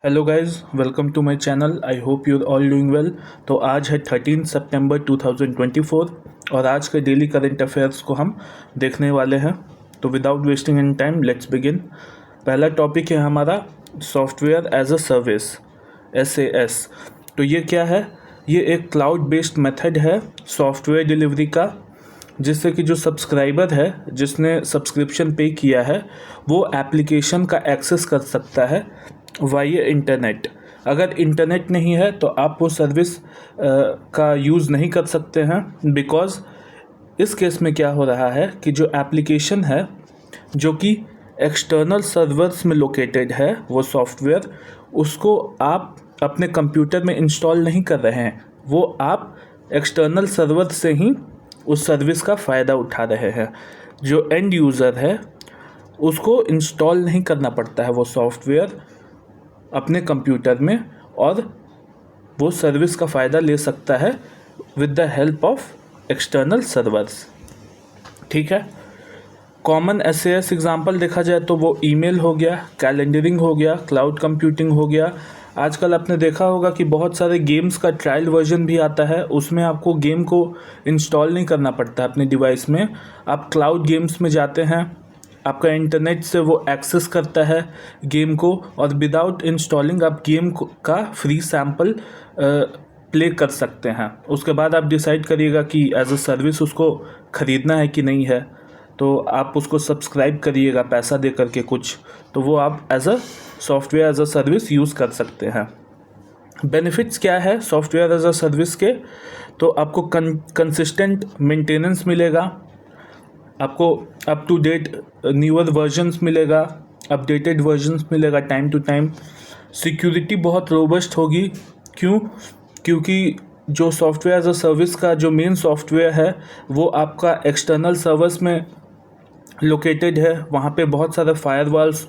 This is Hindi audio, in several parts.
Hello guys, welcome to my channel. I hope you all doing well. तो आज है 13 सितंबर 2024 और आज के डेली करंट अफेयर्स को हम देखने वाले हैं। तो without wasting any time let's begin. पहला टॉपिक है हमारा software as a service, SAS। तो ये क्या है? ये एक क्लाउड बेस्ड मेथड है सॉफ्टवेयर डिलीवरी का, जिससे कि जो सब्सक्राइबर है, जिसने सब्सक्रिप्शन पे किया है, वो एप्लीकेशन का एक्सेस कर सकता है वाया इंटरनेट। अगर इंटरनेट नहीं है तो आप वो सर्विस का यूज़ नहीं कर सकते हैं। बिकॉज़ इस केस में क्या हो रहा है कि जो एप्लीकेशन है जो कि एक्सटर्नल सर्वर्स में लोकेटेड है, वो सॉफ्टवेयर, उसको आप अपने कंप्यूटर में इंस्टॉल नहीं कर रहे हैं, वो आप एक्सटर्नल सर्वर से ही उस सर्विस का फ़ायदा उठा रहे हैं। जो एंड यूज़र है उसको इंस्टॉल नहीं करना पड़ता है वो सॉफ्टवेयर अपने कंप्यूटर में, और वो सर्विस का फ़ायदा ले सकता है with the help of external servers. ठीक है। कॉमन SAS एग्जांपल देखा जाए तो वो ईमेल हो गया, कैलेंडरिंग हो गया, क्लाउड कंप्यूटिंग हो गया। आजकल आपने देखा होगा कि बहुत सारे गेम्स का ट्रायल वर्जन भी आता है, उसमें आपको गेम को इंस्टॉल नहीं करना पड़ता अपने डिवाइस में। आप क्लाउड गेम्स में जाते हैं, आपका इंटरनेट से वो एक्सेस करता है गेम को, और विदाउट इंस्टॉलिंग आप गेम का फ्री सैम्पल प्ले कर सकते हैं। उसके बाद आप डिसाइड करिएगा कि एज अ सर्विस उसको ख़रीदना है कि नहीं है, तो आप उसको सब्सक्राइब करिएगा पैसा दे करके कुछ, तो वो आप as a software as a service use कर सकते हैं। बेनिफिट्स क्या है सॉफ्टवेयर एज अ सर्विस के? तो आपको कंसिस्टेंट मेंटेनेंस मिलेगा, आपको up to date newer versions मिलेगा, अपडेटेड वर्जन्स मिलेगा टाइम टू टाइम। सिक्योरिटी बहुत रोबस्ट होगी। क्यों? क्योंकि जो सॉफ्टवेयर एज अ सर्विस का जो मेन सॉफ्टवेयर है वो आपका एक्सटर्नल सर्वर्स में लोकेटेड है। वहाँ पे बहुत सारा फायरवॉल्स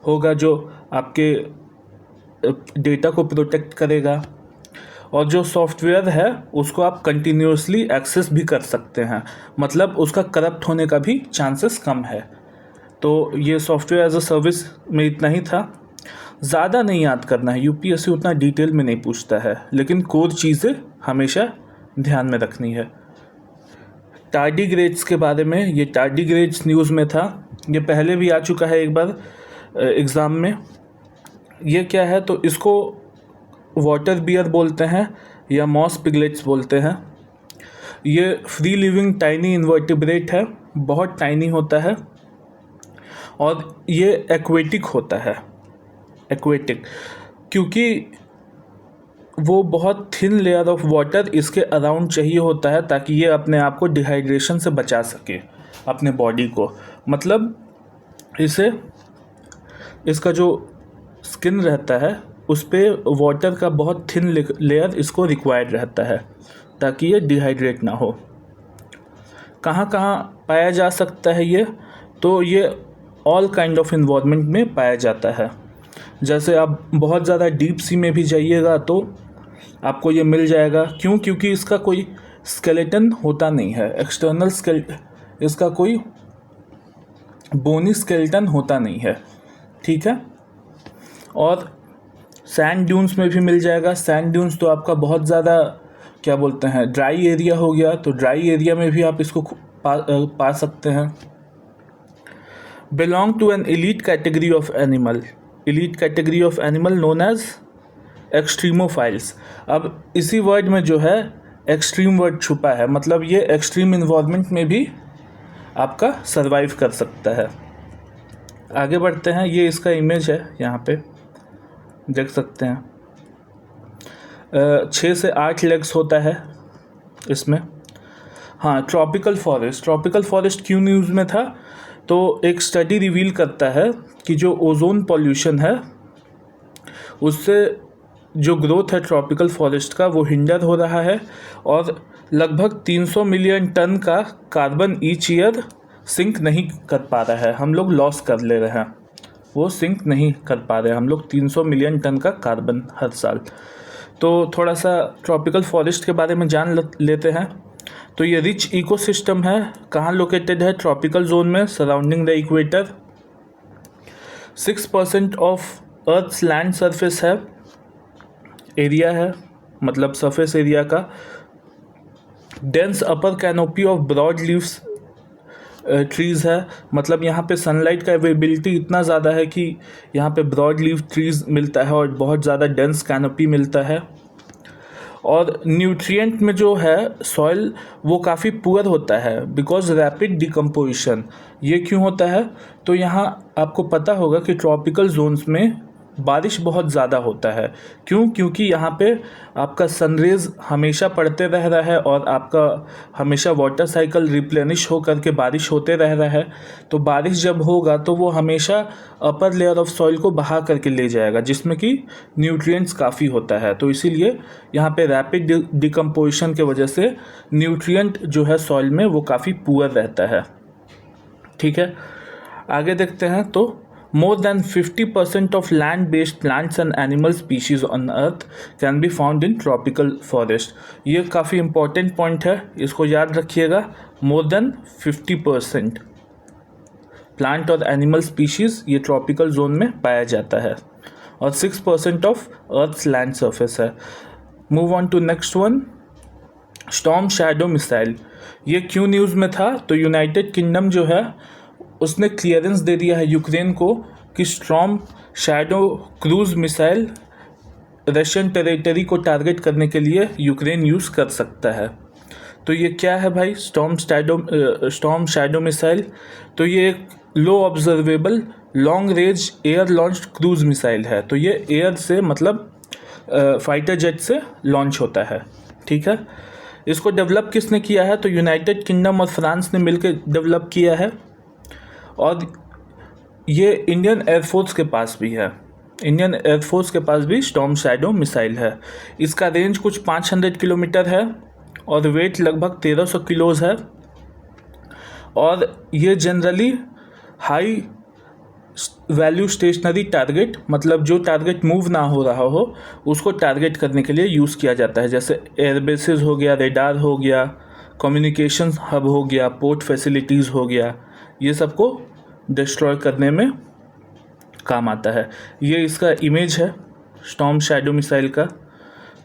होगा जो आपके डेटा को प्रोटेक्ट करेगा, और जो सॉफ्टवेयर है उसको आप कंटिन्यूसली एक्सेस भी कर सकते हैं, मतलब उसका करप्ट होने का भी चांसेस कम है। तो ये सॉफ्टवेयर एज अ सर्विस में इतना ही था। ज़्यादा नहीं याद करना है, UPSC उतना डिटेल में नहीं पूछता है, लेकिन कोर चीज़ें हमेशा ध्यान में रखनी है। टार्डीग्रेड्स के बारे में, ये टार्डीग्रेड्स न्यूज़ में था, ये पहले भी आ चुका है एक बार एग्ज़ाम में। ये क्या है? तो इसको वाटर बियर बोलते हैं या मॉस पिगलेट्स बोलते हैं। ये फ्री लिविंग टाइनी इन्वर्टिब्रेट है, बहुत टाइनी होता है, और ये एक्वेटिक होता है। एक्वेटिक क्योंकि वो बहुत थिन लेयर ऑफ वाटर इसके अराउंड चाहिए होता है ताकि ये अपने आप को डिहाइड्रेशन से बचा सके, अपने बॉडी को। मतलब इसे, इसका जो स्किन रहता है उस पर वाटर का बहुत थिन लेयर इसको रिक्वायर्ड रहता है ताकि ये डिहाइड्रेट ना हो। कहाँ कहाँ पाया जा सकता है ये? तो ये ऑल काइंड ऑफ इन्वायरमेंट में पाया जाता है। जैसे आप बहुत ज़्यादा डीप सी में भी जाइएगा तो आपको ये मिल जाएगा। क्यों? क्योंकि इसका कोई स्केलेटन होता नहीं है, एक्सटर्नल इसका कोई बोनी स्केलेटन होता नहीं है। ठीक है। और सैंड ड्यून्स में भी मिल जाएगा। सैंड ड्यून्स तो आपका बहुत ज़्यादा क्या बोलते हैं, ड्राई एरिया हो गया, तो ड्राई एरिया में भी आप इसको पा सकते हैं। Belong to an elite category of animal, elite category of animal known as extremophiles. अब इसी वर्ड में जो है एक्सट्रीम वर्ड छुपा है, मतलब ये एक्सट्रीम इन्वायरमेंट में भी आपका सरवाइव कर सकता है। आगे बढ़ते हैं। ये इसका इमेज है, यहाँ पे देख सकते हैं। 6 से 8 लेग्स होता है इसमें। हाँ, ट्रॉपिकल फॉरेस्ट, ट्रॉपिकल फॉरेस्ट क्यों न्यूज़ में था? तो एक स्टडी रिवील करता है कि जो ओजोन पॉल्यूशन है उससे जो ग्रोथ है ट्रॉपिकल फॉरेस्ट का वो हिंडर हो रहा है, और लगभग 300 मिलियन टन का कार्बन ईच ईयर सिंक नहीं कर पा रहा है। हम लोग लॉस कर ले रहे हैं, वो सिंक नहीं कर पा रहे हैं हम लोग 300 मिलियन टन का कार्बन हर साल। तो थोड़ा सा ट्रॉपिकल फॉरेस्ट के बारे में जान लेते हैं। तो ये रिच इकोसिस्टम है, कहाँ लोकेटेड है? ट्रॉपिकल जोन में, surrounding the equator. 6% of earth land surface है, एरिया है, मतलब सरफेस एरिया का। Dense upper canopy of broad leaves trees है, मतलब यहाँ पे सनलाइट का अवेलेबिलिटी इतना ज़्यादा है कि यहाँ पे ब्रॉड लीव ट्रीज़ मिलता है और बहुत ज़्यादा डेंस कैनोपी मिलता है। और न्यूट्रिएंट में जो है सॉइल वो काफ़ी पुअर होता है बिकॉज रैपिड डिकम्पोजिशन। ये क्यों होता है? तो यहाँ आपको पता होगा कि ट्रॉपिकल जोन्स में बारिश बहुत ज़्यादा होता है। क्यों? क्योंकि यहाँ पे आपका सनरेज हमेशा पड़ते रह रहा है और आपका हमेशा वाटर साइकिल रिप्लेनिश हो करके बारिश होते रह रहा है। तो बारिश जब होगा तो वो हमेशा अपर लेयर ऑफ सॉइल को बहा करके ले जाएगा, जिसमें कि न्यूट्रिएंट्स काफ़ी होता है। तो इसीलिए यहाँ पे रैपिड डिकम्पोजिशन के वजह से न्यूट्रिएंट जो है सॉइल में वो काफ़ी पुअर रहता है। ठीक है, आगे देखते हैं। तो more than 50% of land-based plants and animal species on earth can be found in tropical forest। ये काफ़ी important point है, इसको याद रखिएगा। more than 50% प्लांट और एनिमल स्पीशीज़ ये ट्रॉपिकल जोन में पाया जाता है और 6% ऑफ अर्थ्स लैंड सरफेस है। Move on to next one, storm shadow missile. ये क्यों न्यूज़ में था? तो यूनाइटेड किंगडम जो है उसने क्लियरेंस दे दिया है यूक्रेन को कि storm shadow cruise missile Russian territory को टारगेट करने के लिए यूक्रेन यूज़ कर सकता है। तो ये क्या है भाई स्टॉर्म शैडो मिसाइल? तो ये एक low observable long range air launched cruise missile है। तो ये एयर से मतलब फाइटर जेट से लॉन्च होता है। ठीक है, इसको डेवलप किसने किया है? तो यूनाइटेड किंगडम और फ्रांस ने मिलकर डेवलप किया है और ये इंडियन एयरफोर्स के पास भी है। इंडियन एयरफोर्स के पास भी स्टॉर्म शैडो मिसाइल है। इसका रेंज कुछ 500 किलोमीटर है और वेट लगभग 1300 किलोज़ है और ये generally high value stationary target, मतलब जो टारगेट मूव ना हो रहा हो उसको टारगेट करने के लिए यूज़ किया जाता है। जैसे एयरबेसेस हो गया, रेडार हो गया, कम्युनिकेशन हब हो गया, पोर्ट फैसिलिटीज़ हो गया, ये सबको डिस्ट्रॉय करने में काम आता है। ये इसका इमेज है स्टॉर्म शैडो मिसाइल का।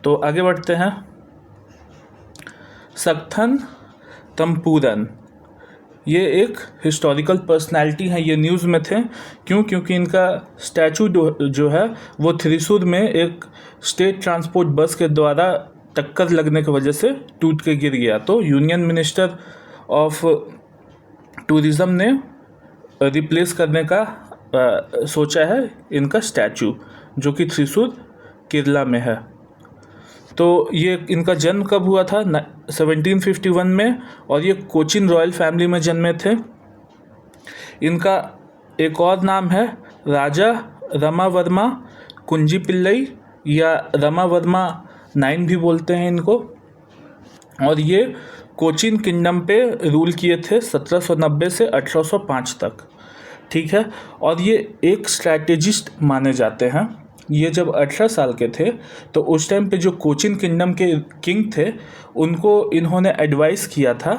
तो आगे बढ़ते हैं। सक्थन तम्पूरन, ये एक हिस्टोरिकल पर्सनालिटी है, ये न्यूज़ में थे। क्यों? क्योंकि इनका स्टैचू जो है वो थ्रिसूर में एक स्टेट ट्रांसपोर्ट बस के द्वारा टक्कर लगने की वजह से टूट के गिर गया। तो यूनियन मिनिस्टर ऑफ टूरिज़्म ने रिप्लेस करने का सोचा है इनका स्टैचू, जो कि थ्रिसूर केरला में है। तो ये इनका जन्म कब हुआ था? 1751 में और ये कोचिन रॉयल फैमिली में जन्मे थे। इनका एक और नाम है राजा रमावर्मा कुंजी पिल्लई या रमावर्मा 9 भी बोलते हैं इनको। और ये कोचिन किंगडम पे रूल किए थे 1790 से 1805 तक। ठीक है, और ये एक स्ट्रैटेजिस्ट माने जाते हैं। ये जब 18 साल के थे तो उस टाइम पे जो कोचिन किंगडम के किंग थे उनको इन्होंने एडवाइस किया था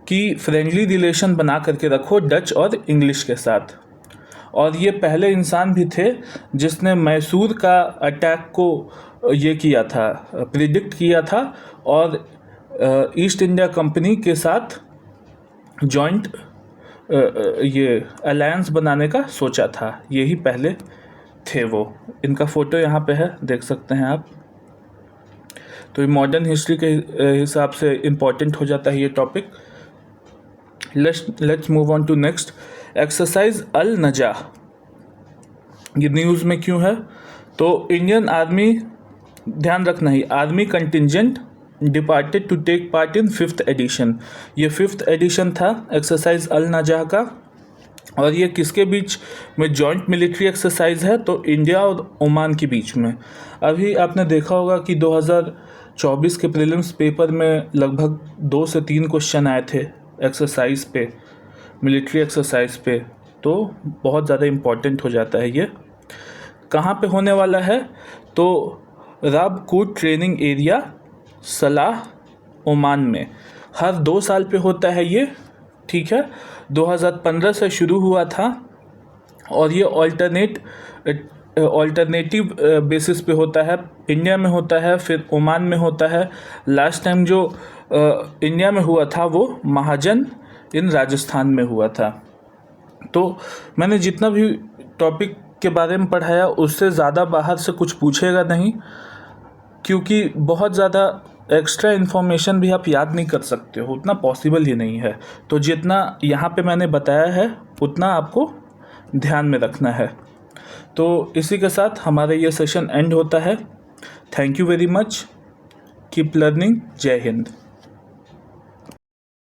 कि फ्रेंडली रिलेशन बना करके रखो डच और इंग्लिश के साथ। और ये पहले इंसान भी थे जिसने मैसूर का अटैक को ये किया था, प्रिडिक्ट किया था और ईस्ट इंडिया कंपनी के साथ जॉइंट ये अलायंस बनाने का सोचा था। यही पहले थे वो। इनका फ़ोटो यहाँ पे है, देख सकते हैं आप। तो ये मॉडर्न हिस्ट्री के हिसाब से इम्पॉर्टेंट हो जाता है ये topic. Let's move on to next. Exercise Al Najah, ये न्यूज़ में क्यों है? तो इंडियन आर्मी, ध्यान रखना ही, army contingent departed to take part in 5th edition. ये 5th एडिशन था एक्सरसाइज अल नजा का और ये किसके बीच में जॉइंट मिलिट्री एक्सरसाइज है? तो इंडिया और ओमान के बीच में। अभी आपने देखा होगा कि 2024 के प्रीलिम्स पेपर में लगभग 2 से 3 क्वेश्चन आए थे एक्सरसाइज पे, मिलिट्री एक्सरसाइज पे। तो बहुत ज़्यादा इम्पॉर्टेंट हो जाता है ये। कहाँ पे होने वाला है? तो राबकूट ट्रेनिंग एरिया सलाह ओमान में। हर 2 साल पे होता है ये। ठीक है, 2015 से शुरू हुआ था और ये ऑल्टरनेट ऑल्टरनेटिव बेसिस पे होता है, इंडिया में होता है, फिर ओमान में होता है। लास्ट टाइम जो इंडिया में हुआ था वो महाजन इन राजस्थान में हुआ था। तो मैंने जितना भी टॉपिक के बारे में पढ़ाया उससे ज़्यादा बाहर से कुछ पूछेगा नहीं, क्योंकि बहुत ज़्यादा एक्स्ट्रा इन्फॉर्मेशन भी आप याद नहीं कर सकते हो, उतना पॉसिबल ही नहीं है। तो जितना यहाँ पे मैंने बताया है उतना आपको ध्यान में रखना है। तो इसी के साथ हमारा ये सेशन एंड होता है। Thank you very much, keep learning, जय हिंद।